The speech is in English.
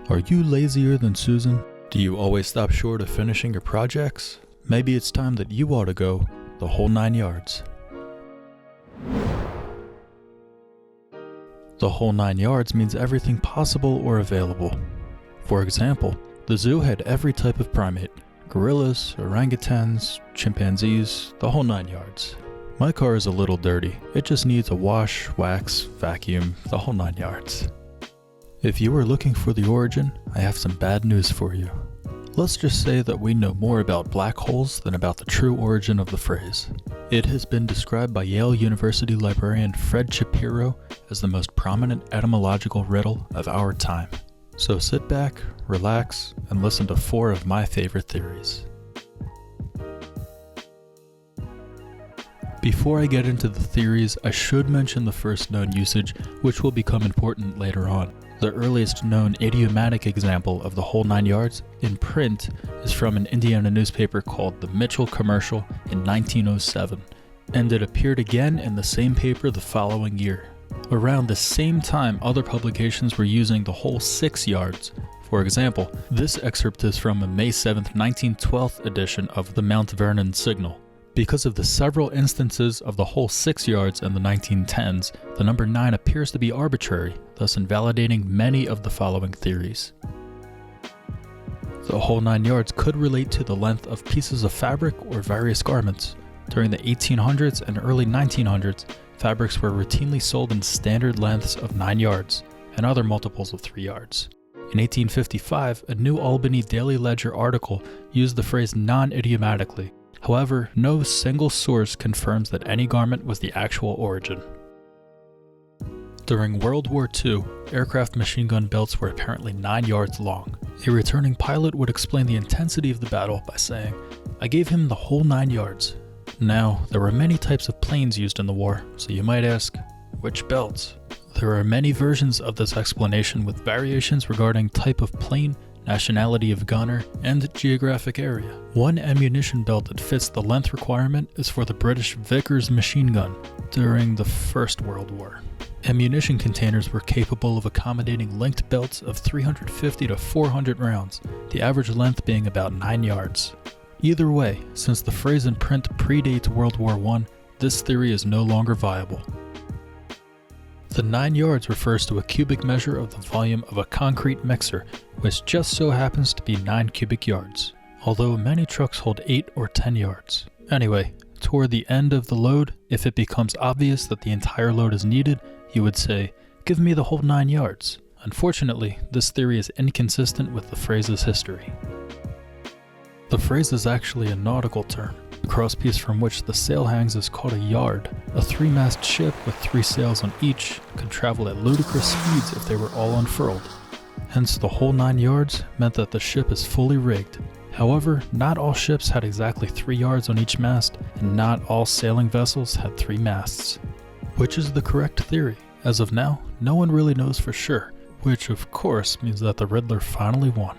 Are you lazier than Susan? Do you always stop short of finishing your projects? Maybe it's time that you ought to go the whole 9 yards. The whole 9 yards means everything possible or available. For example, the zoo had every type of primate: gorillas, orangutans, chimpanzees, the whole 9 yards. My car is a little dirty. It just needs a wash, wax, vacuum, the whole 9 yards. If you are looking for the origin, I have some bad news for you. Let's just say that we know more about black holes than about the true origin of the phrase. It has been described by Yale University librarian Fred Shapiro as the most prominent etymological riddle of our time. So sit back, relax, and listen to 4 of my favorite theories. Before I get into the theories, I should mention the first known usage, which will become important later on. The earliest known idiomatic example of the whole 9 yards in print is from an Indiana newspaper called the Mitchell Commercial in 1907, and it appeared again in the same paper the following year. Around the same time, other publications were using the whole 6 yards. For example, this excerpt is from a May 7, 1912 edition of the Mount Vernon Signal. Because of the several instances of the whole 6 yards in the 1910s, the number 9 appears to be arbitrary, thus invalidating many of the following theories. The whole 9 yards could relate to the length of pieces of fabric or various garments. During the 1800s and early 1900s, fabrics were routinely sold in standard lengths of 9 yards, and other multiples of 3 yards. In 1855, a New Albany Daily Ledger article used the phrase non-idiomatically. However, no single source confirms that any garment was the actual origin. During World War II, aircraft machine gun belts were apparently 9 yards long. A returning pilot would explain the intensity of the battle by saying, "I gave him the whole 9 yards." Now, there were many types of planes used in the war, so you might ask, which belts? There are many versions of this explanation with variations regarding type of plane, nationality of gunner, and geographic area. One ammunition belt that fits the length requirement is for the British Vickers machine gun during the First World War. Ammunition containers were capable of accommodating linked belts of 350 to 400 rounds, the average length being about 9 yards. Either way, since the phrase in print predates World War I, this theory is no longer viable. The 9 yards refers to a cubic measure of the volume of a concrete mixer, which just so happens to be 9 cubic yards, although many trucks hold 8 or 10 yards. Anyway, toward the end of the load, if it becomes obvious that the entire load is needed, you would say, "Give me the whole 9 yards." Unfortunately, this theory is inconsistent with the phrase's history. The phrase is actually a nautical term. The crosspiece from which the sail hangs is called a yard. A 3-mast ship with 3 sails on each could travel at ludicrous speeds if they were all unfurled. Hence, the whole 9 yards meant that the ship is fully rigged. However, not all ships had exactly 3 yards on each mast, and not all sailing vessels had 3 masts. Which is the correct theory? As of now, no one really knows for sure, which of course means that the Riddler finally won.